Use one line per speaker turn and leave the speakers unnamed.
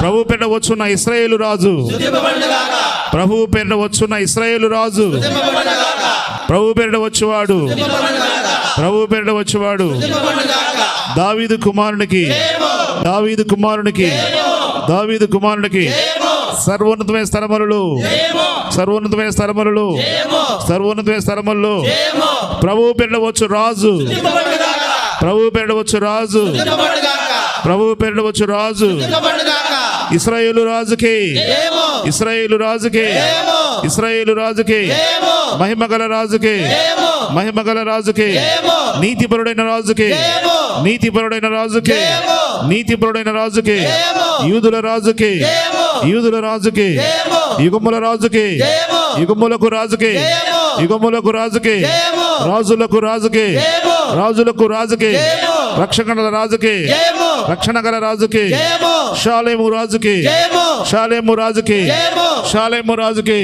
ప్రభు పేరిట వచ్చున్న ఇశ్రాయేలు రాజు, ప్రభు పేరిట వచ్చున్న ఇశ్రాయేలు రాజు, ప్రభు పేరిట వచ్చేవాడు, ప్రభు పేరిట వచ్చేవాడు. దావీదు కుమారునికి, దావీదు కుమారునికి, దావీదు కుమారునికి సర్వోన్నతమైన స్థలములలో, సర్వోన్నతమైన స్థలములలో, సర్వోన్నతమైన స్థలములలో ప్రభు పేరిట వచ్చు రాజు, ప్రభు పేరిట వచ్చు రాజు, ప్రభు పేరిట వచ్చు రాజు. ఇశ్రాయేలు రాజుకి, ఇశ్రాయేలు రాజుకి, ఇశ్రాయేలు రాజుకి, మహిమగల రాజుకి, మహిమగల రాజుకి, నీతిపరుడైన రాజుకి, నీతిపరుడైన రాజుకి, నీతిపరుడైన రాజుకి, యూదుల రాజుకి, యూదుల రాజుకి, యుగముల రాజుకి, యుగములకు రాజుకి, యుగములకు రాజుకి, రాజులకు రాజుకి, రాజులకు రాజుకి, రక్షణ రాజుకి, రక్షణ గల రాజుకి, షాలేము రాజుకి, షాలేము రాజుకి, షాలేము రాజుకి.